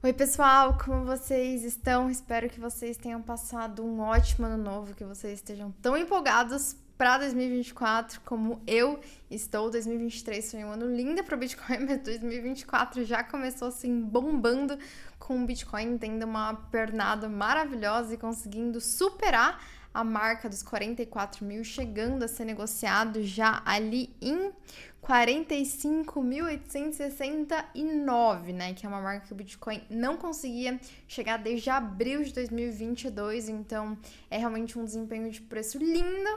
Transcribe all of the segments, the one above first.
Oi, pessoal, como vocês estão? Espero que vocês tenham passado um ótimo ano novo, que vocês estejam tão empolgados para 2024 como eu estou. 2023 foi um ano lindo para o Bitcoin, mas 2024 já começou assim bombando, com o Bitcoin tendo uma pernada maravilhosa e conseguindo superar a marca dos 44 mil, chegando a ser negociado já ali em 45.869, né? Que é uma marca que o Bitcoin não conseguia chegar desde abril de 2022. Então, é realmente um desempenho de preço lindo.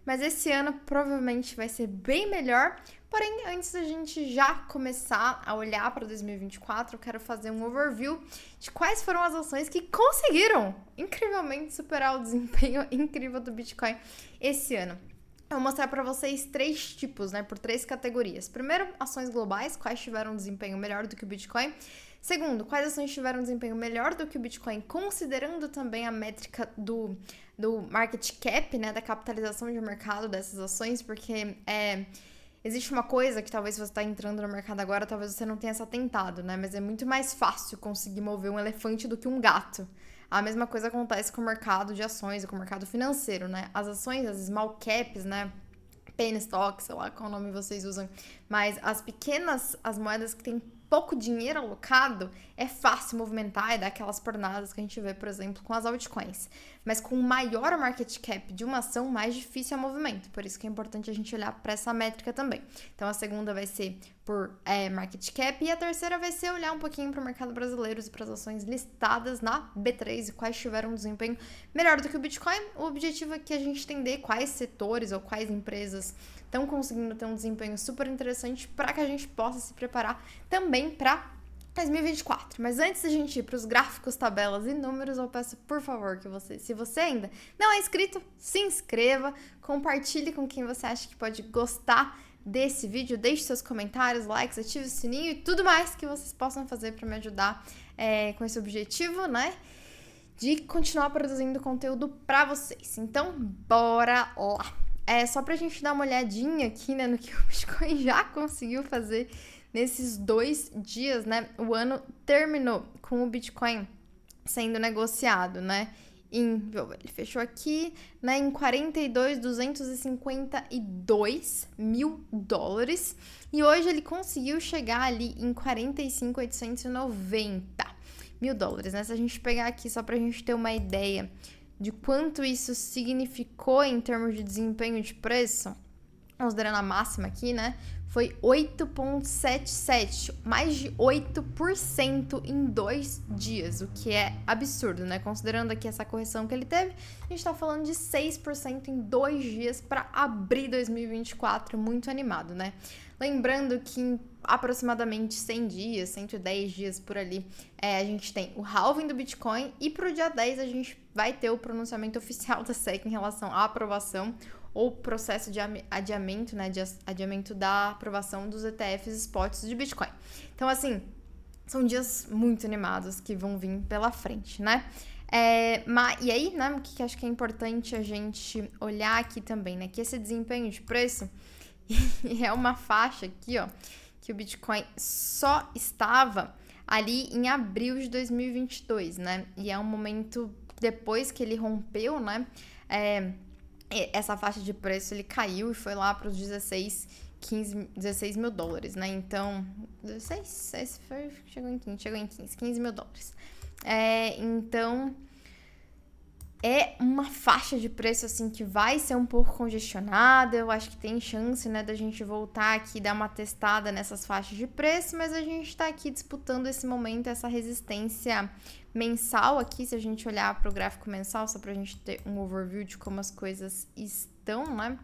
Mas esse ano provavelmente vai ser bem melhor. Porém, antes da gente já começar a olhar para 2024, eu quero fazer um overview de quais foram as ações que conseguiram incrivelmente superar o desempenho incrível do Bitcoin esse ano. Eu vou mostrar para vocês três tipos, né, por três categorias. Primeiro, ações globais, quais tiveram um desempenho melhor do que o Bitcoin. Segundo, quais ações tiveram um desempenho melhor do que o Bitcoin, considerando também a métrica do market cap, né, da capitalização de mercado dessas ações, porque existe uma coisa que talvez você está entrando no mercado agora, talvez você não tenha se atentado, né, mas é muito mais fácil conseguir mover um elefante do que um gato. A mesma coisa acontece com o mercado de ações e com o mercado financeiro, né? As ações, as small caps, né? Penny stocks, sei lá qual nome vocês usam, mas as pequenas, as moedas que têm pouco dinheiro alocado, é fácil movimentar e dar aquelas pernadas que a gente vê, por exemplo, com as altcoins. Mas com maior market cap de uma ação, mais difícil é o movimento. Por isso que é importante a gente olhar para essa métrica também. Então, a segunda vai ser por market cap e a terceira vai ser olhar um pouquinho para o mercado brasileiro e para as ações listadas na B3 e quais tiveram um desempenho melhor do que o Bitcoin. O objetivo é que a gente entender quais setores ou quais empresas estão conseguindo ter um desempenho super interessante para que a gente possa se preparar também para 2024. Mas antes da gente ir para os gráficos, tabelas e números, eu peço por favor que você, se você ainda não é inscrito, se inscreva, compartilhe com quem você acha que pode gostar desse vídeo, deixe seus comentários, likes, ative o sininho e tudo mais que vocês possam fazer para me ajudar com esse objetivo, né? De continuar produzindo conteúdo para vocês. Então, bora lá! Só pra gente dar uma olhadinha aqui, né, no que o Bitcoin já conseguiu fazer nesses 2 dias, né? O ano terminou com o Bitcoin sendo negociado, né? Ele fechou aqui, né, em 42.252 mil dólares. E hoje ele conseguiu chegar ali em 45.890 mil dólares, né? Se a gente pegar aqui só pra gente ter uma ideia de quanto isso significou em termos de desempenho de preço, considerando a máxima aqui, né? Foi 8,77, mais de 8% em 2 dias, o que é absurdo, né? Considerando aqui essa correção que ele teve, a gente tá falando de 6% em 2 dias para abrir 2024, muito animado, né? Lembrando que em aproximadamente 100 dias, 110 dias por ali, a gente tem o halving do Bitcoin e pro dia 10 a gente vai ter o pronunciamento oficial da SEC em relação à aprovação ou processo de adiamento, né, de adiamento da aprovação dos ETFs spots de Bitcoin. Então, assim, são dias muito animados que vão vir pela frente, né? E aí, né, o que acho que é importante a gente olhar aqui também, né, que esse desempenho de preço é uma faixa aqui, ó, que o Bitcoin só estava ali em abril de 2022, né? E é um momento depois que ele rompeu, né? Essa faixa de preço ele caiu e foi lá para os 16 mil dólares, né? Então, 16, chegou em 15 mil dólares. Então, é uma faixa de preço, assim, que vai ser um pouco congestionada. Eu acho que tem chance, né, da gente voltar aqui e dar uma testada nessas faixas de preço, mas a gente tá aqui disputando esse momento, essa resistência mensal aqui, se a gente olhar para o gráfico mensal, só pra gente ter um overview de como as coisas estão, né?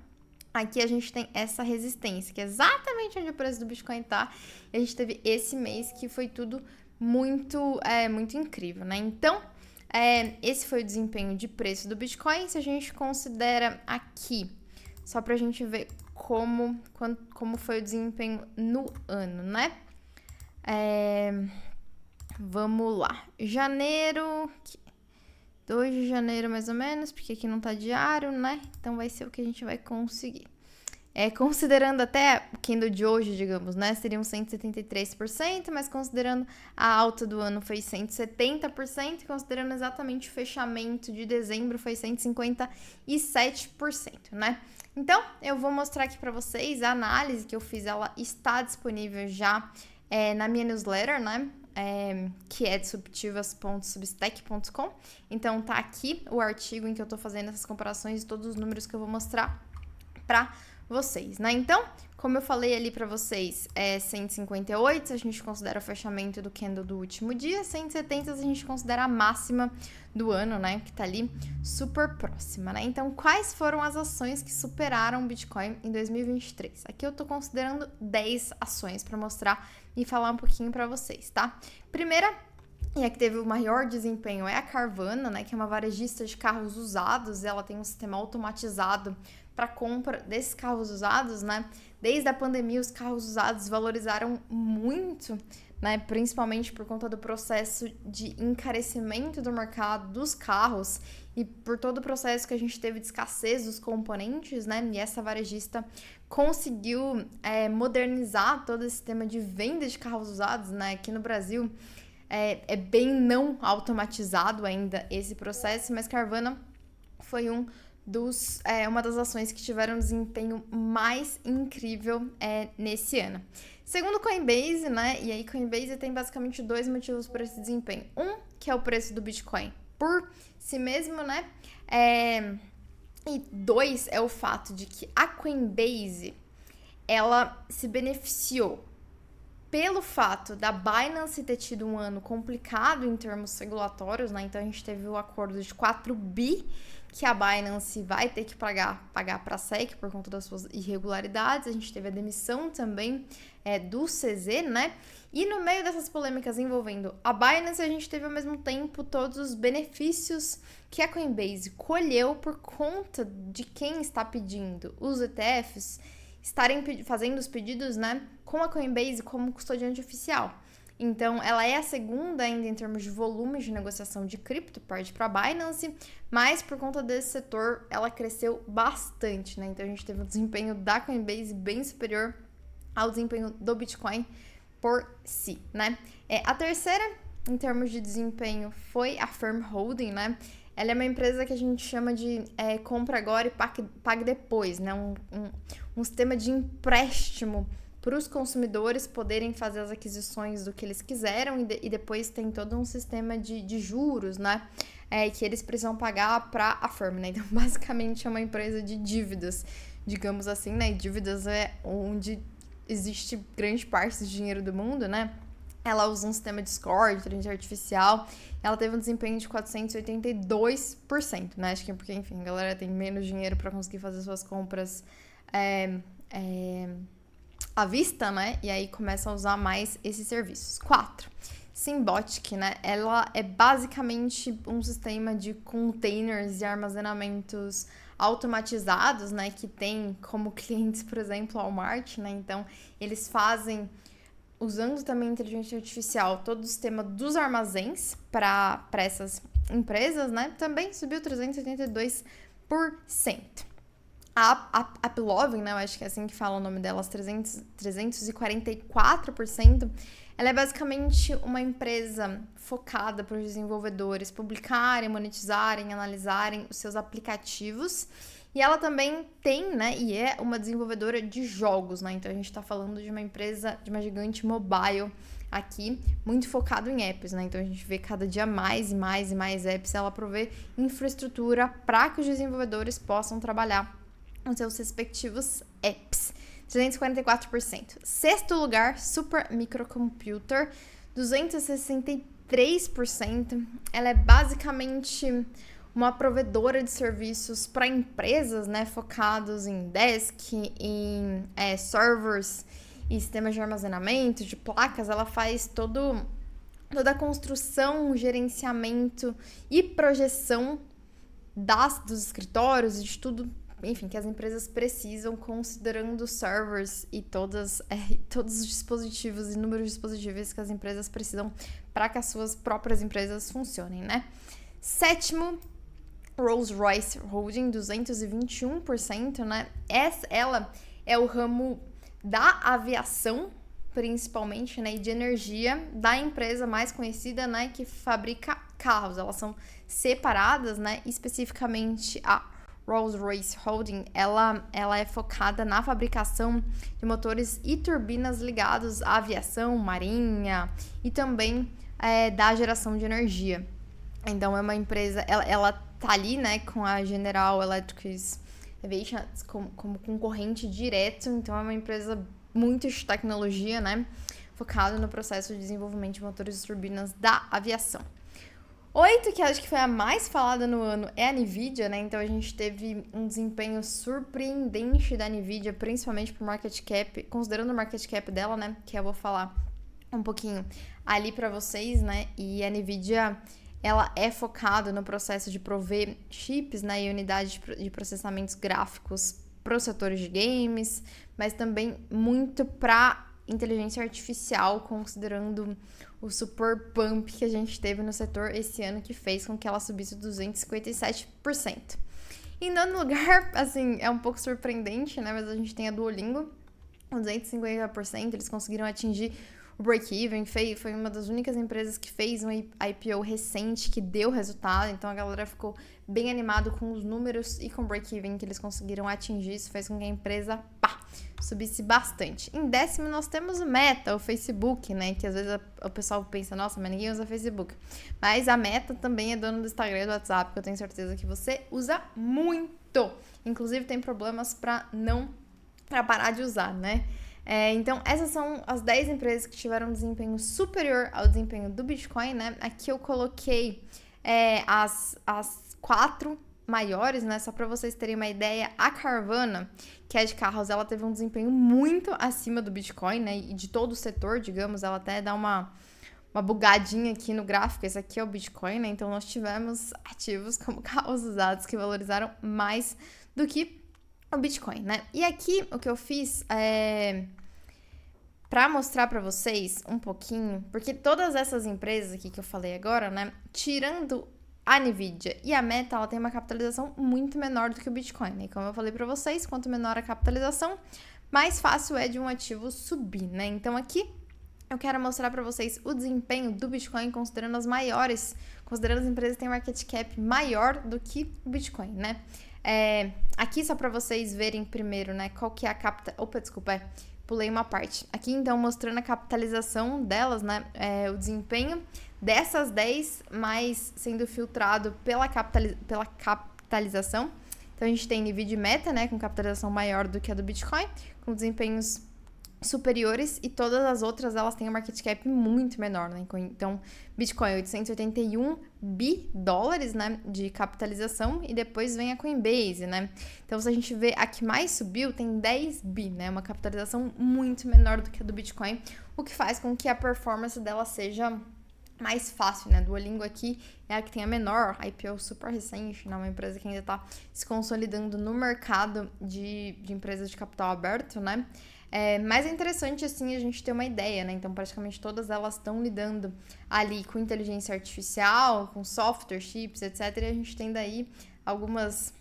Aqui a gente tem essa resistência, que é exatamente onde o preço do Bitcoin tá. E a gente teve esse mês que foi tudo muito incrível, né? Então, esse foi o desempenho de preço do Bitcoin. Se a gente considera aqui, só pra gente ver como foi o desempenho no ano, né? Vamos lá. Janeiro, 2 de janeiro mais ou menos, porque aqui não tá diário, né? Então vai ser o que a gente vai conseguir. Considerando até o candle de hoje, digamos, né? Seriam 173%, mas considerando a alta do ano foi 170%, e considerando exatamente o fechamento de dezembro foi 157%, né? Então, eu vou mostrar aqui para vocês a análise que eu fiz, ela está disponível já na minha newsletter, né? Que é disruptivas.substack.com. Então, tá aqui o artigo em que eu tô fazendo essas comparações de todos os números que eu vou mostrar para vocês, né? Então, como eu falei ali para vocês, 158 se a gente considera o fechamento do candle do último dia, 170 se a gente considera a máxima do ano, né? Que tá ali super próxima, né? Então, quais foram as ações que superaram o Bitcoin em 2023? Aqui eu tô considerando 10 ações para mostrar e falar um pouquinho para vocês, tá? Primeira, e a que teve o maior desempenho é a Carvana, né? Que é uma varejista de carros usados, ela tem um sistema automatizado para compra desses carros usados, né? Desde a pandemia, os carros usados valorizaram muito, né? Principalmente por conta do processo de encarecimento do mercado dos carros e por todo o processo que a gente teve de escassez dos componentes, né? E essa varejista conseguiu modernizar todo esse sistema de venda de carros usados, né? Aqui no Brasil é bem não automatizado ainda esse processo, mas Carvana foi uma das ações que tiveram um desempenho mais incrível nesse ano. Segundo Coinbase, né? E aí Coinbase tem basicamente dois motivos para esse desempenho. Um, que é o preço do Bitcoin por si mesmo, né? E dois, é o fato de que a Coinbase, ela se beneficiou pelo fato da Binance ter tido um ano complicado em termos regulatórios, né? Então a gente teve o acordo de 4 bi que a Binance vai ter que pagar para a SEC por conta das suas irregularidades. A gente teve a demissão também do CZ, né? E no meio dessas polêmicas envolvendo a Binance, a gente teve ao mesmo tempo todos os benefícios que a Coinbase colheu por conta de quem está pedindo os ETFs estarem fazendo os pedidos, né, com a Coinbase como custodiante oficial. Então, ela é a segunda ainda em termos de volume de negociação de cripto, perde para a Binance, mas por conta desse setor, ela cresceu bastante, né? Então, a gente teve um desempenho da Coinbase bem superior ao desempenho do Bitcoin por si, né? A terceira, em termos de desempenho, foi a Firm Holding, né? Ela é uma empresa que a gente chama de compra agora e pague depois, né? Um sistema de empréstimo para os consumidores poderem fazer as aquisições do que eles quiseram e depois tem todo um sistema de juros, né? Que eles precisam pagar para a firma, né? Então, basicamente, é uma empresa de dívidas, digamos assim, né? E dívidas é onde existe grande parte do dinheiro do mundo, né? Ela usa um sistema de score, de inteligência artificial. Ela teve um desempenho de 482%, né? Acho que é porque, enfim, a galera tem menos dinheiro para conseguir fazer suas compras à vista, né? E aí começa a usar mais esses serviços. 4. Symbotic, né? Ela é basicamente um sistema de containers e armazenamentos automatizados, né? Que tem como clientes, por exemplo, Walmart, né? Então, eles fazem, usando também inteligência artificial, todo o sistema dos armazéns para essas empresas, né? Também subiu 382%. A Uploving, né, eu acho que é assim que fala o nome delas, 344%. Ela é basicamente uma empresa focada para os desenvolvedores publicarem, monetizarem, analisarem os seus aplicativos. E ela também tem, né, e é uma desenvolvedora de jogos, né? Então a gente está falando de uma empresa, de uma gigante mobile aqui, muito focado em apps, né? Então a gente vê cada dia mais e mais e mais apps. Ela provê infraestrutura para que os desenvolvedores possam trabalhar os seus respectivos apps. 344%. Sexto lugar, Super Microcomputer, 263%. Ela é basicamente uma provedora de serviços para empresas, né, focados em desk, em servers e sistemas de armazenamento, de placas. Ela faz toda a construção, gerenciamento e projeção dos escritórios e de tudo, enfim, que as empresas precisam, considerando servers e todos os dispositivos e números de dispositivos que as empresas precisam para que as suas próprias empresas funcionem, né? Sétimo, Rolls-Royce Holding, 221%, né? Ela é o ramo da aviação, principalmente, né, e de energia da empresa mais conhecida, né, que fabrica carros. Elas são separadas, né, especificamente a Rolls-Royce Holding, ela é focada na fabricação de motores e turbinas ligados à aviação, marinha e também da geração de energia. Então, é uma empresa, ela tá ali, né, com a General Electric Aviation como concorrente direto, então é uma empresa muito de tecnologia, né, focada no processo de desenvolvimento de motores e turbinas da aviação. 8, que acho que foi a mais falada no ano, é a NVIDIA, né? Então a gente teve um desempenho surpreendente da NVIDIA, principalmente pro market cap, considerando o market cap dela, né? Que eu vou falar um pouquinho ali para vocês, né? E a NVIDIA, ela é focada no processo de prover chips, né? E unidades de processamentos gráficos para os setores de games, mas também muito para inteligência artificial, considerando o super pump que a gente teve no setor esse ano, que fez com que ela subisse 257%. Em nono lugar, assim, é um pouco surpreendente, né? Mas a gente tem a Duolingo, 250%, eles conseguiram atingir o break-even, foi uma das únicas empresas que fez um IPO recente que deu resultado, então a galera ficou bem animado com os números e com o break-even que eles conseguiram atingir, isso fez com que a empresa, subisse bastante. Em 10º nós temos o Meta, o Facebook, né, que às vezes o pessoal pensa, nossa, mas ninguém usa Facebook, mas a Meta também é dona do Instagram e do WhatsApp, que eu tenho certeza que você usa muito, inclusive tem problemas para parar de usar, né. Então, essas são as 10 empresas que tiveram um desempenho superior ao desempenho do Bitcoin, né? Aqui eu coloquei as 4 maiores, né? Só para vocês terem uma ideia, a Carvana, que é de carros, ela teve um desempenho muito acima do Bitcoin, né? E de todo o setor, digamos, ela até dá uma bugadinha aqui no gráfico. Esse aqui é o Bitcoin, né? Então, nós tivemos ativos como carros usados que valorizaram mais do que o Bitcoin, né? E aqui o que eu fiz para mostrar para vocês um pouquinho, porque todas essas empresas aqui que eu falei agora, né, tirando a NVIDIA e a Meta, ela tem uma capitalização muito menor do que o Bitcoin, né? E como eu falei para vocês, quanto menor a capitalização, mais fácil é de um ativo subir, né? Então aqui eu quero mostrar para vocês o desempenho do Bitcoin considerando as maiores, considerando as empresas que têm market cap maior do que o Bitcoin, né? Aqui só para vocês verem primeiro, né, qual que é a pulei uma parte. Aqui, então, mostrando a capitalização delas, né, o desempenho dessas 10, mas sendo filtrado pela capitalização. Então, a gente tem NVIDIA e Meta, né, com capitalização maior do que a do Bitcoin, com desempenhos superiores, e todas as outras elas têm um market cap muito menor, né? Então, Bitcoin 881 bi dólares, né, de capitalização, e depois vem a Coinbase, né? Então, se a gente vê a que mais subiu, tem 10 bi, né? Uma capitalização muito menor do que a do Bitcoin, o que faz com que a performance dela seja mais fácil, né? Duolingo aqui é a que tem a menor, IPO super recente, né? Uma empresa que ainda está se consolidando no mercado de empresas de capital aberto, né? Mas é interessante, assim, a gente ter uma ideia, né? Então, praticamente todas elas estão lidando ali com inteligência artificial, com software, chips, etc. E a gente tem daí algumas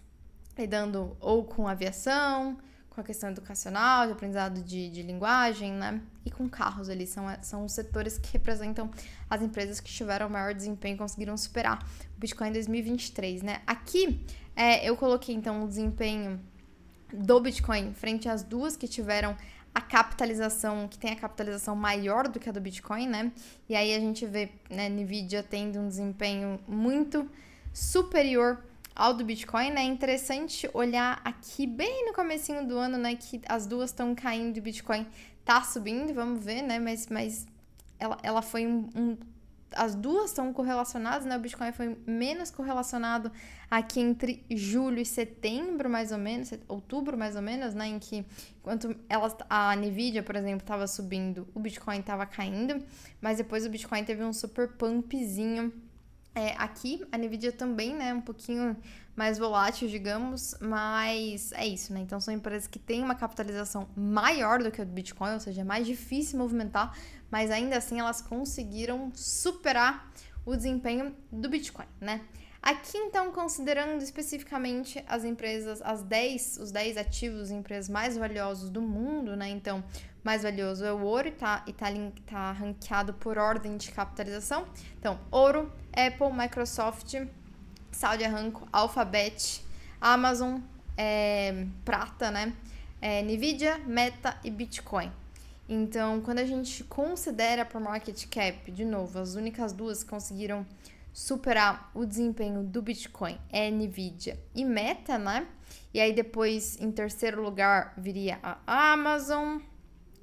lidando ou com aviação, com a questão educacional, de aprendizado de linguagem, né? E com carros ali, são os setores que representam as empresas que tiveram maior desempenho e conseguiram superar o Bitcoin em 2023, né? Aqui, eu coloquei, então, o desempenho do Bitcoin frente às duas que tiveram a capitalização, que tem a capitalização maior do que a do Bitcoin, né? E aí a gente vê, né, NVIDIA tendo um desempenho muito superior ao do Bitcoin, né? É interessante olhar aqui bem no comecinho do ano, né, que as duas estão caindo e o Bitcoin tá subindo, vamos ver, né? Mas ela foi as duas estão correlacionadas, né? O Bitcoin foi menos correlacionado aqui entre julho e setembro, mais ou menos, outubro, mais ou menos, né? Em que, enquanto a NVIDIA, por exemplo, estava subindo, o Bitcoin estava caindo, mas depois o Bitcoin teve um super pumpzinho. Aqui, a NVIDIA também, né? Um pouquinho mais volátil, digamos, mas é isso, né? Então, são empresas que têm uma capitalização maior do que a do Bitcoin, ou seja, é mais difícil movimentar, mas ainda assim elas conseguiram superar o desempenho do Bitcoin, né? Aqui, então, considerando especificamente as empresas, os 10 ativos, empresas mais valiosos do mundo, né? Então, mais valioso é o ouro tá ranqueado por ordem de capitalização. Então, ouro, Apple, Microsoft, Saudi Aramco, Alphabet, Amazon, prata, né? Nvidia, Meta e Bitcoin. Então, quando a gente considera por market cap, de novo, as únicas duas que conseguiram superar o desempenho do Bitcoin é Nvidia e Meta, né? E aí depois, em terceiro lugar, viria a Amazon,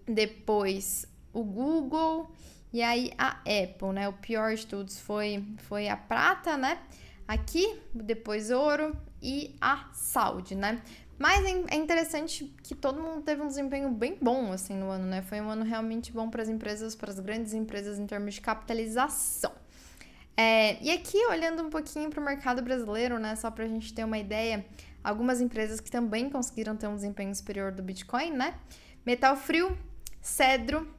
depois o Google e aí a Apple, né? O pior de todos foi a prata, né? Aqui, depois ouro e a Saudi, né? Mas é interessante que todo mundo teve um desempenho bem bom, assim, no ano, né? Foi um ano realmente bom para as empresas, para as grandes empresas em termos de capitalização. E aqui, olhando um pouquinho para o mercado brasileiro, né? Só para a gente ter uma ideia, algumas empresas que também conseguiram ter um desempenho superior do Bitcoin, né? Metal Frio, Cedro,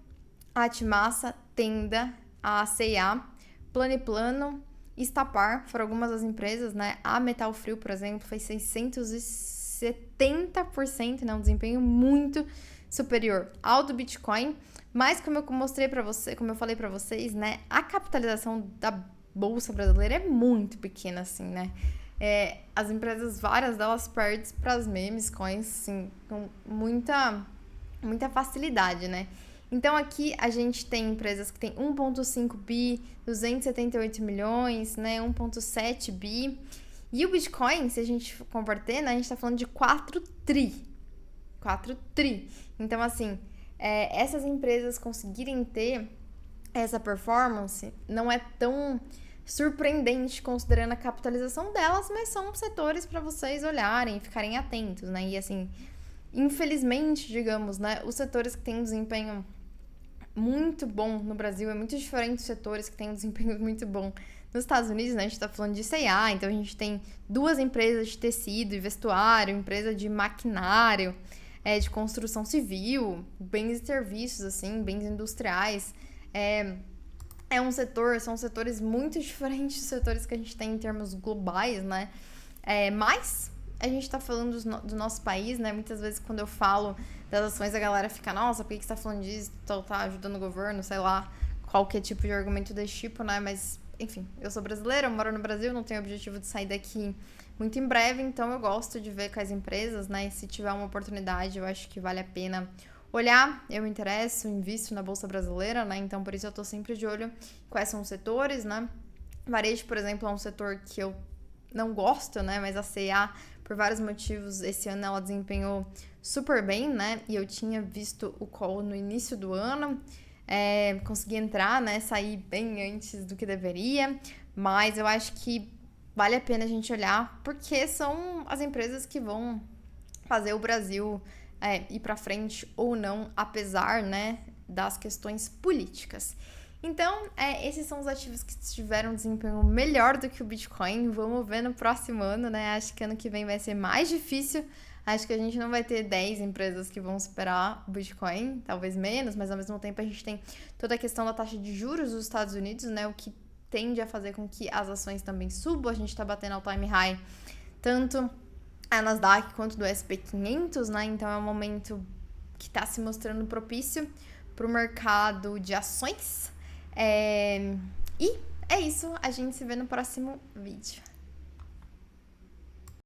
Atmassa, Tenda, a C&A, Plano, Estapar, foram algumas das empresas, né? A Metal Frio, por exemplo, fez 670%, né? Um desempenho muito superior ao do Bitcoin. Mas como eu mostrei para você, como eu falei para vocês, né? A capitalização da bolsa brasileira é muito pequena, assim, né? As empresas, várias delas perdem para as memes coins, assim, com muita facilidade, né? Então, aqui a gente tem empresas que tem 1,5 bi, 278 milhões, né? 1,7 bi. E o Bitcoin, se a gente converter, né? A gente tá falando de 4 tri. 4 tri. Então, assim, essas empresas conseguirem ter essa performance não é tão surpreendente considerando a capitalização delas, mas são setores para vocês olharem e ficarem atentos, né? E assim, infelizmente, digamos, né, os setores que têm um desempenho muito bom no Brasil é muito diferente dos setores que têm um desempenho muito bom nos Estados Unidos, né? A gente tá falando de C&A, então a gente tem duas empresas de tecido e vestuário, empresa de maquinário, de construção civil, bens e serviços, assim, bens industriais. São setores muito diferentes dos setores que a gente tem em termos globais, né? Mas a gente tá falando do nosso país, né? Muitas vezes quando eu falo das ações, a galera fica, nossa, por que você tá falando disso? Tá ajudando o governo, sei lá, qualquer tipo de argumento desse tipo, né? Mas, enfim, eu sou brasileira, eu moro no Brasil, não tenho o objetivo de sair daqui muito em breve, então eu gosto de ver com as empresas, né? E se tiver uma oportunidade, eu acho que vale a pena olhar. Eu me interesso, invisto na Bolsa Brasileira, né? Então, por isso eu tô sempre de olho quais são os setores, né? Varejo, por exemplo, é um setor que eu não gosto, né? Mas a C&A, por vários motivos, esse ano ela desempenhou super bem, né? E eu tinha visto o call no início do ano, consegui entrar, né? Sair bem antes do que deveria, mas eu acho que vale a pena a gente olhar, porque são as empresas que vão fazer o Brasil ir para frente ou não, apesar, né, das questões políticas. Então, esses são os ativos que tiveram um desempenho melhor do que o Bitcoin. Vamos ver no próximo ano, né? Acho que ano que vem vai ser mais difícil. Acho que a gente não vai ter 10 empresas que vão superar o Bitcoin, talvez menos, mas ao mesmo tempo a gente tem toda a questão da taxa de juros dos Estados Unidos, né? O que tende a fazer com que as ações também subam. A gente está batendo ao time high, tanto a Nasdaq quanto do S&P 500, né? Então é um momento que está se mostrando propício para o mercado de ações. E é isso, a gente se vê no próximo vídeo.